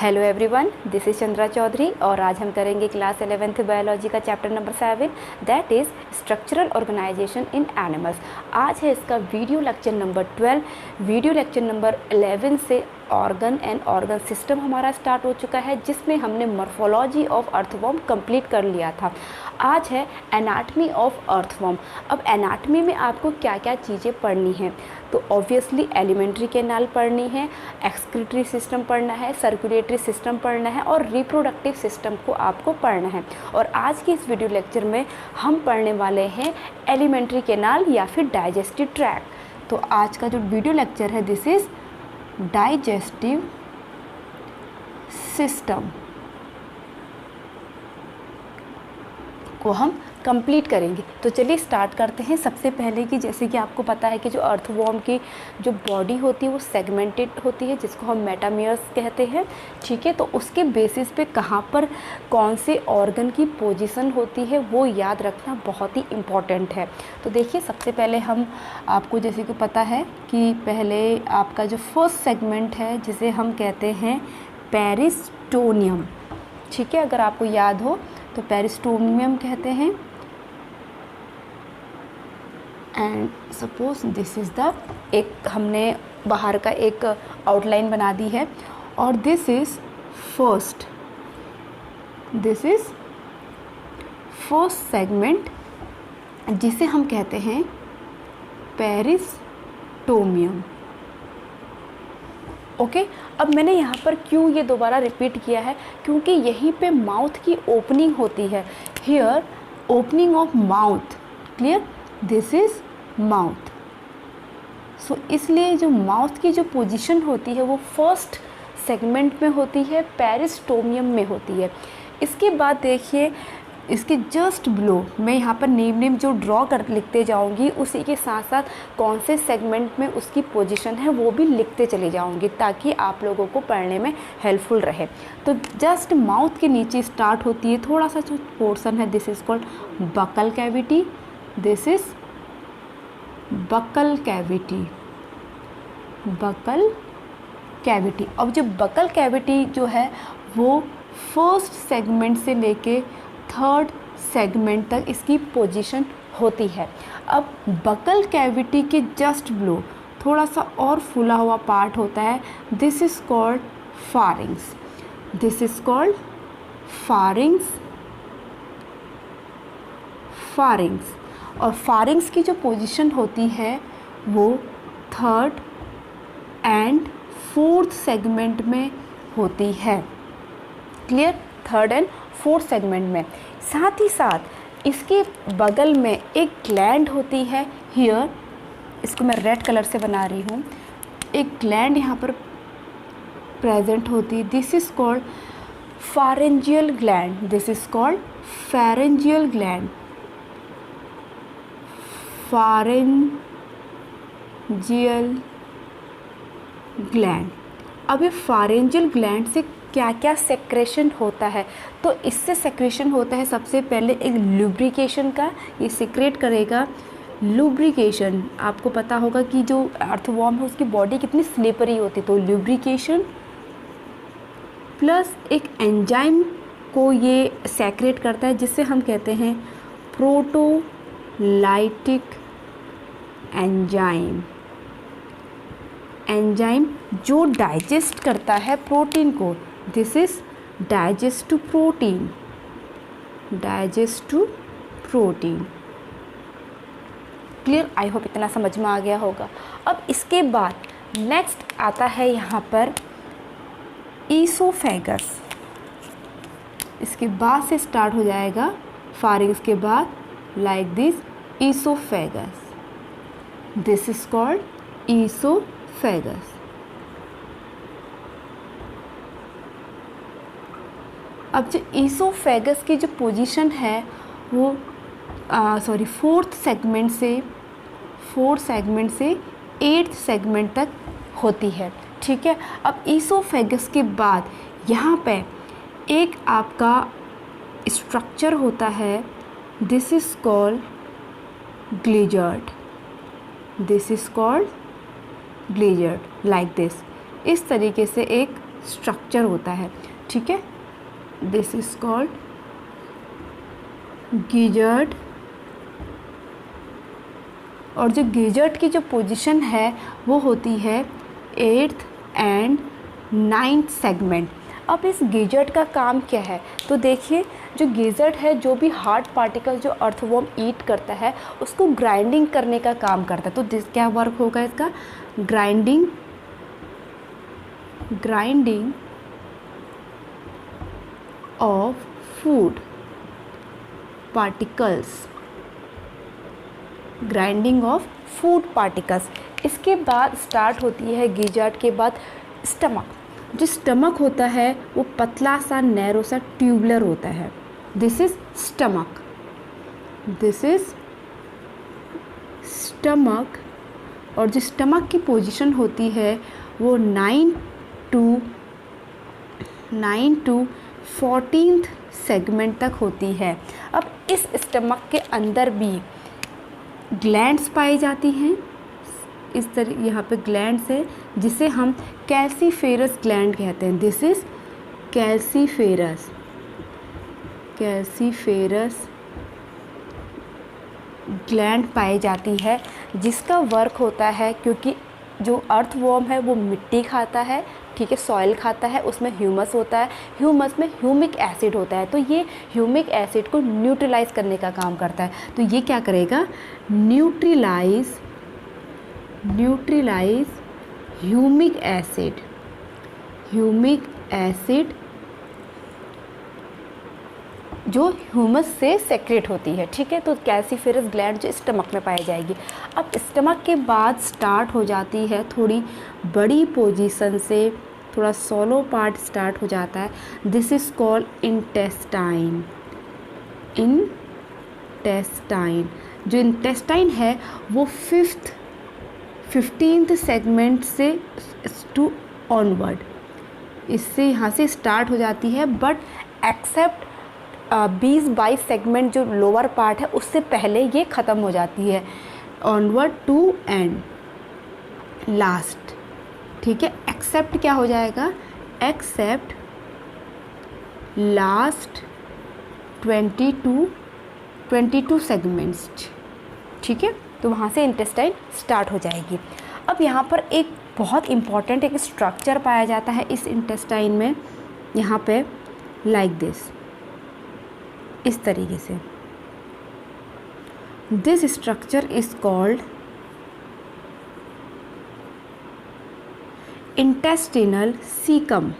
Hello everyone, this is Chandra Chaudhary और आज हम करेंगे क्लास 11th बायोलॉजी का chapter number 7 that is structural organisation in animals. आज है इसका video lecture number 12। Video lecture number 11 से ऑर्गन एंड ऑर्गन सिस्टम हमारा स्टार्ट हो चुका है, जिसमें हमने मॉर्फोलॉजी ऑफ अर्थवॉर्म कंप्लीट कर लिया था। आज है एनाटमी ऑफ अर्थवॉर्म। अब एनाटमी में आपको क्या क्या चीज़ें पढ़नी हैं, तो ऑब्वियसली एलिमेंट्री कैनाल पढ़नी है, एक्सक्रीटरी सिस्टम पढ़ना है, सर्कुलेटरी सिस्टम पढ़ना है और रिप्रोडक्टिव सिस्टम को आपको पढ़ना है। और आज की इस वीडियो लेक्चर में हम पढ़ने वाले हैं एलिमेंट्री कैनाल या फिर डाइजेस्टिव ट्रैक्ट। तो आज का जो वीडियो लेक्चर है दिस इज़ डाइजेस्टिव सिस्टम को हम कंप्लीट करेंगे। तो चलिए स्टार्ट करते हैं। सबसे पहले कि जैसे कि आपको पता है कि जो अर्थवॉर्म की जो बॉडी होती है वो सेगमेंटेड होती है, जिसको हम मेटामियर्स कहते हैं। ठीक है, तो उसके बेसिस पे कहाँ पर कौन से ऑर्गन की पोजीशन होती है वो याद रखना बहुत ही इम्पॉर्टेंट है। तो देखिए, सबसे पहले हम आपको जैसे कि पता है कि पहले आपका जो फर्स्ट सेगमेंट है जिसे हम कहते हैं पेरिस्टोनियम। ठीक है, अगर आपको याद हो तो पेरिस्टोनियम कहते हैं। And suppose this is the एक हमने बाहर का एक आउटलाइन बना दी है और दिस इज़ फर्स्ट सेगमेंट जिसे हम कहते हैं पेरिस्टोमियम। ओके, अब मैंने यहाँ पर क्यों ये दोबारा रिपीट किया है, क्योंकि यहीं पे माउथ की ओपनिंग होती है। Here opening of mouth, clear, this is mouth. So इसलिए जो माउथ की जो पोजीशन होती है वो फर्स्ट सेगमेंट में होती है, पेरिस्टोमियम में होती है। इसके बाद देखिए, इसके जस्ट बिलो मैं यहाँ पर नेम जो ड्रॉ कर लिखते जाऊँगी, उसी के साथ साथ कौन से सेगमेंट में उसकी पोजीशन है वो भी लिखते चले जाऊँगी, ताकि आप लोगों को पढ़ने में हेल्पफुल रहे। तो जस्ट माउथ के नीचे स्टार्ट होती है थोड़ा सा जो पोर्शन है, this is called buccal cavity. This is buccal cavity. अब जो बकल कैविटी जो है वो फर्स्ट सेगमेंट से लेके थर्ड सेगमेंट तक इसकी पोजीशन होती है। अब बकल कैविटी के जस्ट बिलो थोड़ा सा और फूला हुआ पार्ट होता है, दिस इज़ कॉल्ड फारिंग्स। और फारिंग्स की जो पोजीशन होती है वो थर्ड एंड फोर्थ सेगमेंट में होती है। Clear, third and fourth segment में। साथ ही साथ इसके बगल में एक ग्लैंड होती है। हियर इसको मैं रेड कलर से बना रही हूँ। एक ग्लैंड यहाँ पर प्रेजेंट होती है, दिस इज़ कॉल्ड फारेंजियल ग्लैंड। अब ये फारेंजियल ग्लैंड से क्या क्या सेक्रेशन होता है, तो इससे सेक्रेशन होता है सबसे पहले एक लुब्रिकेशन का, ये सीक्रेट करेगा लुब्रिकेशन। आपको पता होगा कि जो अर्थवॉर्म है उसकी बॉडी कितनी स्लिपरी होती है, तो लुब्रिकेशन प्लस एक एंजाइम को ये सेक्रेट करता है, जिससे हम कहते हैं प्रोटोलाइटिक एंजाइम जो डाइजेस्ट करता है प्रोटीन को। This is digestive protein. Clear, I hope इतना समझ में आ गया होगा। अब इसके बाद नेक्स्ट आता है यहाँ पर ईसोफेगस। इसके बाद से स्टार्ट हो जाएगा फारिंग्स के बाद like this oesophagus. This is called oesophagus. अब जो ईसोफेगस की जो पोजीशन है वो फोर्थ सेगमेंट से एट्थ सेगमेंट तक होती है। ठीक है, अब ईसोफेगस के बाद यहाँ पे एक आपका स्ट्रक्चर होता है, this is called gizzard like this. इस तरीके से एक स्ट्रक्चर होता है, ठीक है। This is called gizzard. और जो गिजर्ड की जो पोजीशन है वो होती है 8th एंड 9th सेगमेंट। अब इस गिजर्ड का काम क्या है, तो देखिए जो गिजर्ड है, जो भी हार्ड पार्टिकल जो अर्थवॉर्म ईट करता है उसको ग्राइंडिंग करने का काम करता है। तो क्या वर्क होगा इसका, grinding of food particles, grinding of food particles. इसके बाद स्टार्ट होती है गिजर्ड के बाद स्टमक। जो स्टमक होता है वो पतला सा नैरो सा ट्यूबुलर होता है। This is stomach, this is stomach. और जो स्टमक की पोजीशन होती है वो 9 to 14th सेगमेंट तक होती है। अब इस स्टमक के अंदर भी ग्लैंड्स पाई जाती हैं, इस तरह यहाँ पे ग्लैंड्स है जिसे हम कैल्सीफेरस ग्लैंड कहते हैं। दिस इज कैल्सीफेरस ग्लैंड पाई जाती है, जिसका वर्क होता है, क्योंकि जो अर्थवॉर्म है वो मिट्टी खाता है, ठीक है, सॉइल खाता है, उसमें ह्यूमस होता है, ह्यूमस में ह्यूमिक एसिड होता है, तो ये ह्यूमिक एसिड को न्यूट्रलाइज करने का काम करता है। तो ये क्या करेगा, न्यूट्रलाइज ह्यूमिक एसिड जो ह्यूमस से सेक्रेट होती है, ठीक है। तो कैल्सीफेरस ग्लैंड जो स्टमक में पाई जाएगी। अब स्टमक के बाद स्टार्ट हो जाती है थोड़ी बड़ी पोजीशन से थोड़ा सोलो पार्ट स्टार्ट हो जाता है। This is called intestine. जो इंटेस्टाइन है वो 15th सेगमेंट से टू ऑनवर्ड, इससे यहाँ से स्टार्ट हो जाती है, बट एक्सेप्ट 20-22 सेगमेंट जो लोअर पार्ट है उससे पहले ये ख़त्म हो जाती है, ऑनवर्ड टू एंड लास्ट, ठीक है। एक्सेप्ट क्या हो जाएगा, एक्सेप्ट लास्ट 22 सेगमेंट्स, ठीक है। तो वहाँ से इंटेस्टाइन स्टार्ट हो जाएगी। अब यहाँ पर एक बहुत इम्पॉर्टेंट एक स्ट्रक्चर पाया जाता है इस इंटेस्टाइन में, यहाँ पे लाइक दिस, इस तरीके से। This structure is called intestinal caecum.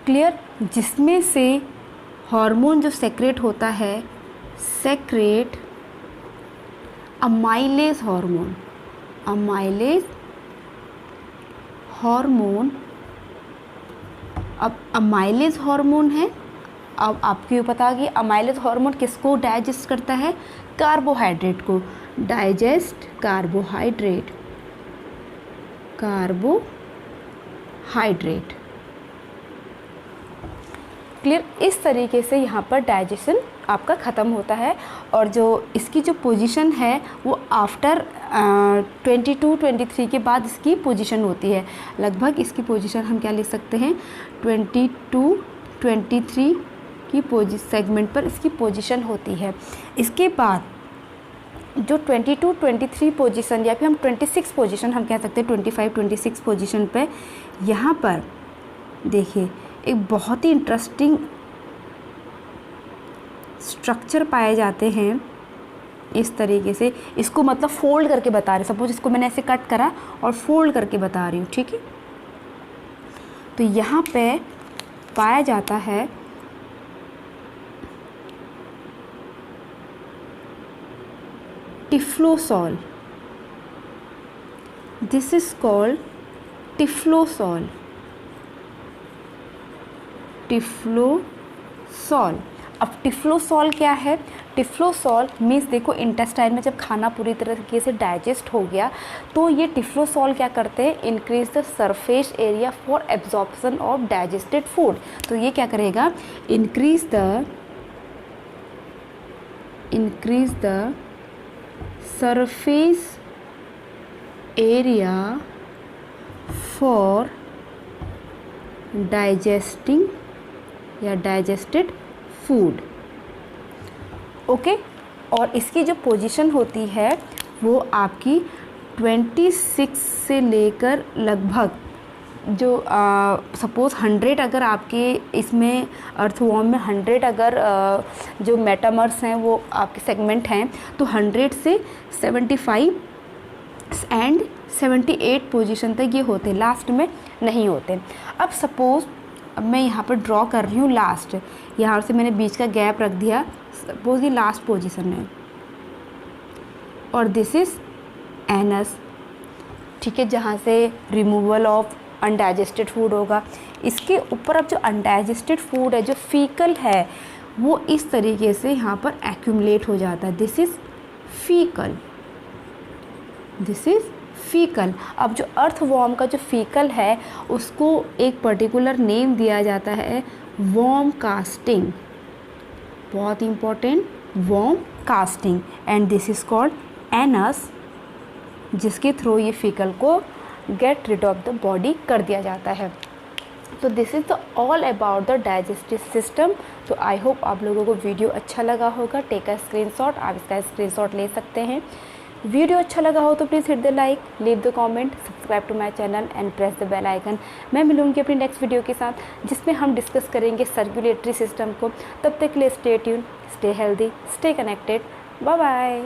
Clear, जिसमें से हार्मोन जो सेक्रेट होता है, सेक्रेट अमाइलेज हार्मोन। अब अमाइलेज हार्मोन है, अब आपको ये पता कि अमाइलेज हार्मोन किसको डाइजेस्ट करता है, कार्बोहाइड्रेट को डाइजेस्ट, कार्बोहाइड्रेट। क्लियर, इस तरीके से यहाँ पर डाइजेशन आपका ख़त्म होता है। और जो इसकी जो पोजीशन है वो आफ्टर 22-23 के बाद इसकी पोजीशन होती है। लगभग इसकी पोजीशन हम क्या लिख सकते हैं, 22-23 की सेगमेंट पर इसकी पोजीशन होती है। इसके बाद जो 22-23 पोजीशन या फिर हम 26 पोजीशन हम कह सकते हैं, 25-26 पोजीशन पे यहाँ पर देखिए एक बहुत ही इंटरेस्टिंग स्ट्रक्चर पाए जाते हैं। इस तरीके से इसको मतलब फोल्ड करके बता रहे, सपोज इसको मैंने ऐसे कट करा और फोल्ड करके बता रही हूँ, ठीक है। तो यहाँ पे पाया जाता है typhlosole. This is called typhlosole. अब टिफ्लोसॉल क्या है, टिफ्लोसॉल मीन्स देखो इंटेस्टाइन में जब खाना पूरी तरीके से डाइजेस्ट हो गया तो ये टिफ्लोसॉल क्या करते हैं, increase the surface area for absorption of digested food. तो ये क्या करेगा, increase increase the surface area for digesting या digested food. ओके और इसकी जो पोजीशन होती है वो आपकी 26 से लेकर लगभग जो सपोज़ 100 अगर आपके इसमें अर्थवॉर्म में 100 अगर जो मेटामर्स हैं वो आपके सेगमेंट हैं तो 100 से 75 एंड 78 पोजीशन तक ये होते, लास्ट में नहीं होते. अब सपोज़ मैं यहाँ पर ड्रॉ कर रही हूँ लास्ट, यहाँ से मैंने बीच का गैप रख दिया, सपोज ये लास्ट पोजीशन है और दिस इज़ एनस, ठीक है, जहाँ से रिमूवल ऑफ अनडाइजेस्टेड फूड होगा. इसके ऊपर अब जो अनडाइजेस्टेड फूड है, जो फीकल है, वो इस तरीके से यहाँ पर एक्यूमुलेट हो जाता है. This is faecal, this is faecal. अब जो अर्थवॉर्म का जो फीकल है उसको एक पर्टिकुलर नेम दिया जाता है, वॉर्म कास्टिंग. बहुत important, worm casting. And this is called anus, जिसके थ्रू ये फीकल को get rid of the body कर दिया जाता है. तो this is the all about the digestive system. तो आई होप आप लोगों को वीडियो अच्छा लगा होगा. टेक अ स्क्रीनशॉट, आप इसका स्क्रीनशॉट ले सकते हैं. वीडियो अच्छा लगा हो तो please hit the like, leave the comment, subscribe to my channel and press the bell icon. मैं मिलूंगी अपनी नेक्स्ट वीडियो के साथ जिसमें हम डिस्कस करेंगे सर्कुलेटरी सिस्टम को. तब तक के लिए stay tune, stay healthy, stay connected. Bye bye.